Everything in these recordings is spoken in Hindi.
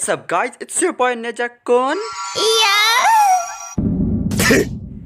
What's up guys, it's your boy Nejakon.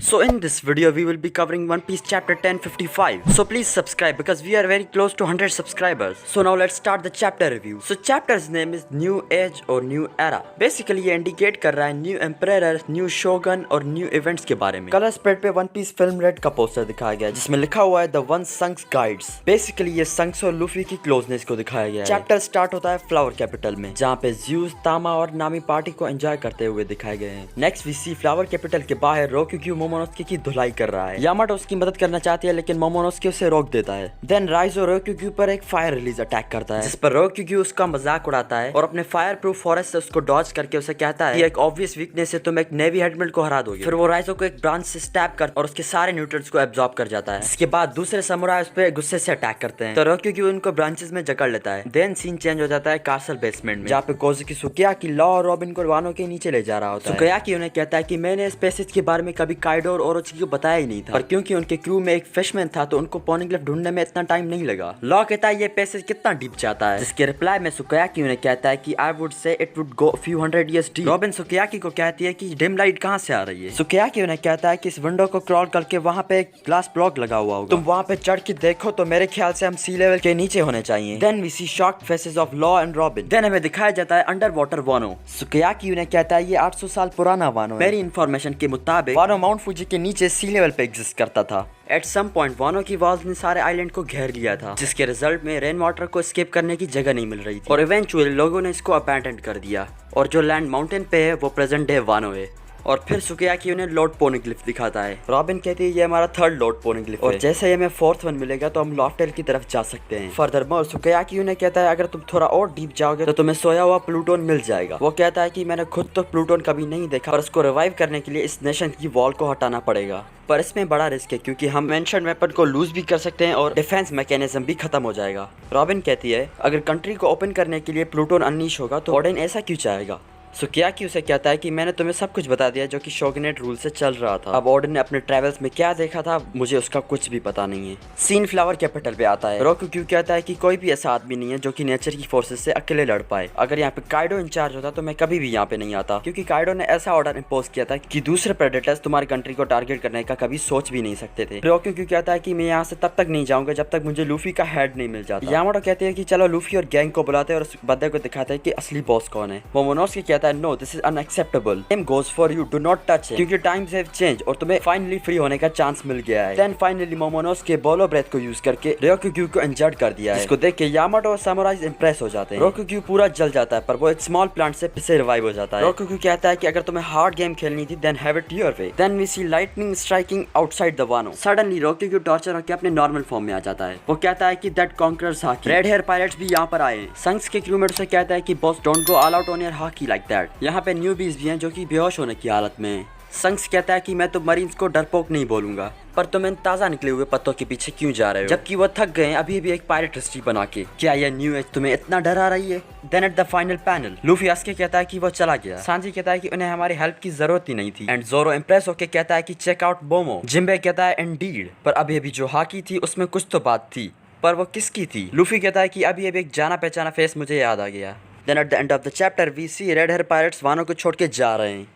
So in this video we will be covering One Piece chapter 1055. So please subscribe because we are very close to 100 subscribers. So now let's start the chapter review. So chapter's name is New Age or New Era. Basically ये indicate कर रहा है न्यू एम्परर, न्यू शोगन और न्यू इवेंट्स के बारे में। कलर स्प्रेड पे वन पीस फिल्म रेड का पोस्टर दिखाया गया है जिसमें लिखा हुआ है द वन संक्स गाइड्स। बेसिकली ये संक्स और लूफी की क्लोजनेस को दिखाया गया है। चैप्टर स्टार्ट होता है फ्लावर कैपिटल में जहाँ पे ज़्यूस, तामा और नामी पार्टी को एंजॉय करते हुए दिखाए गए हैं। Next we see flower capital के बाहर रोक्यूक्यू मोमोनोस्की की धुलाई कर रहा है। यामाटो उसकी मदद करना चाहती है लेकिन मोमोनोस्की उसे रोक देता है। देन राइजो रोक्यूक्यू पर एक फायर रिलीज अटैक करता है जिस पर रोक्यूक्यू उसका मजाक उड़ाता है और अपने फायर प्रूफ फॉरेस्ट से उसको डॉज करके उसे कहता है कि एक ऑब्वियस वीकनेस है, तुम एक नेवी हेडमेट को हरा दोगे। फिर वो राइजो को एक ब्रांच से स्टैब कर और उसके सारे न्यूट्रिएंट्स को एब्जॉर्ब कर जाता है। इसके बाद दूसरे समुराई उस पर गुस्से से अटैक करते हैं तो रोक्यूक्यू उनको ब्रांचेस में जकड़ लेता है। देन सीन चेंज हो जाता है कासल बेसमेंट में जहाँ पे कोज़ुकी सुकियाकी लॉ और रॉबिन को वानो के नीचे ले जा रहा होता है। सुकियाकी उन्हें कहता है कि मैंने इस पैसेज के बारे में कभी काइडो और ओरोची को बताया ही नहीं था, पर क्योंकि उनके क्रू में एक फिशमैन था तो उनको पोनिग्लिफ ढूंढने में इतना टाइम नहीं लगा। लॉ कहता है ये पैसेज कितना डीप जाता है, जिसके रिप्लाई में सुकियाकी उन्हें कहता है कि I would say it would go few hundred years deep. Robin Sukiyaki को कहती है कि डिम लाइट कहां से आ रही है। सुकियाकी उन्हें कहता है कि इस विंडो को क्रॉल करके वहां पे एक ग्लास ब्लॉक लगा हुआ होगा, तुम वहां पे चढ़ के देखो तो मेरे ख्याल से हम सी लेवल के नीचे होने चाहिए। Then we see shocked faces of Law and Robin. देन हमें दिखाया जाता है अंडर वाटर वानो। सुकियाकी उन्हें कहता है ये 800 साल पुराना वानो है। मेरी इन्फॉर्मेशन के मुताबिक वानो माउंट फूजी के नीचे सी लेवल पे एग्जिस्ट करता था। एट सम पॉइंट वानो की वॉल्स ने सारे आइलैंड को घेर लिया था जिसके रिजल्ट में रेन वाटर को एस्केप करने की जगह नहीं मिल रही थी और इवेंचुअली लोगों ने इसको अबैंडन कर दिया और जो लैंड माउंटेन पे है वो प्रेजेंट डे वानो है। और फिर सुकियाकी उन्हें लॉर्ड पोनिग्लिफ दिखाता है। रॉबिन कहती है ये हमारा थर्ड लॉर्ड पोनिग्लिफ है और जैसे हमें फोर्थ वन मिलेगा तो हम लॉफ्टेल की तरफ जा सकते हैं। फर्दरमोर सुकियाकी उन्हें कहता है अगर तुम थोड़ा और डीप जाओगे तो तुम्हें सोया हुआ प्लूटोन मिल जाएगा। वो कहता है कि मैंने खुद तो प्लूटोन कभी नहीं देखा और उसको रिवाइव करने के लिए इस नेशन की वॉल को हटाना पड़ेगा, पर इसमें बड़ा रिस्क है क्योंकि हम मेंशन वेपन को लूज भी कर सकते हैं और डिफेंस मैकेनिज्म भी खत्म हो जाएगा। रॉबिन कहती है अगर कंट्री को ओपन करने के लिए प्लूटोन अनलीश होगा तो ऑर्डन ऐसा क्यों चाहेगा। सुकियाकी उसे कहता है कि मैंने तुम्हें सब कुछ बता दिया जो कि शोगनेट रूल से चल रहा था। अब ऑर्डन ने अपने ट्रेवल्स में क्या देखा था मुझे उसका कुछ भी पता नहीं है। सीन फ्लावर कैपिटल पे आता है। रोक्यूक्यू कहता है कि कोई भी ऐसा आदमी नहीं है जो कि नेचर की फोर्सेस से अकेले लड़ पाए। अगर यहाँ पे काइडो इंचार्ज होता तो मैं कभी भी यहाँ पे नहीं आता क्योंकि काइडो ने ऐसा ऑर्डर इम्पोज किया था कि दूसरे प्रेडेटर्स तुम्हारी कंट्री को टारगेट करने का कभी सोच भी नहीं सकते थे। रोक्यूक्यू कहता है कि मैं यहाँ से तब तक नहीं जाऊंगा जब तक मुझे लूफी का हेड नहीं मिल जाता। यामाटो कहते हैं कि चलो लूफी और गैंग को बुलाते हैं और उस बंदे को दिखाते हैं कि असली बॉस कौन है। मोमोनोस्की कहता है no this is acceptable. Same goes for you. Do not touch it. क्योंकि times have changed और तुम्हें फाइनली फ्री होने का चांस मिल गया है। Then finally मोमोनोस्की के बोलो ब्रेथ को यूज करके रोक्यूक्यू को इंजर्ड कर दिया है जिसको देख के यामाटो और सामुराइज इंप्रेस हो जाते हैं। रोक्यूक्यू पूरा जल जाता है पर वो एक स्मॉल प्लांट से फिर से रिवाइव हो जाता है। रोक्यूक्यू कहता है कि अगर तुम्हें हार्ड गेम खेलनी थी then have it your way. Then we see lightning striking outside the Wano. Suddenly रोक्यूक्यू टॉर्चर होकर अपने नॉर्मल फॉर्म में आ जाता है। वो कहता है कि that conquers Haki. Red hair Pirates भी यहाँ पर आए हैं। संक्स के क्रूमेट उसे कहता है कि boss don't go all out on your hockey like that. यहाँ पे न्यू बीज भी हैं जो कि बेहोश होने की हालत में हैं। संक्स कहता है कि मैं तो मरीन्स को डरपोक नहीं बोलूंगा, पर तुम इन ताज़ा निकले हुए पत्तों के पीछे क्यों जा रहे हो, जबकि वो थक गए अभी भी एक पायरेट हिस्ट्री बना के। क्या यह न्यू एज तुम्हें इतना डरा रही है। Then at the final panel Luffy हंस के कहता है कि वो चला गया। सांजी कहता है कि उन्हें हमारी हेल्प की जरूरत ही नहीं थी एंड जोरो इंप्रेस होकर कहता है कि चेक आउट बोमो। जिम्बे कहता है इंडीड, पर अभी अभी जो हाकी थी उसमें कुछ तो बात थी, पर वो किसकी थी। लूफी कहता है कि अभी अभी एक जाना पहचाना फेस मुझे याद आ गया। Then at the end of the chapter we see red hair pirates Wano को छोड़ के जा रहे हैं।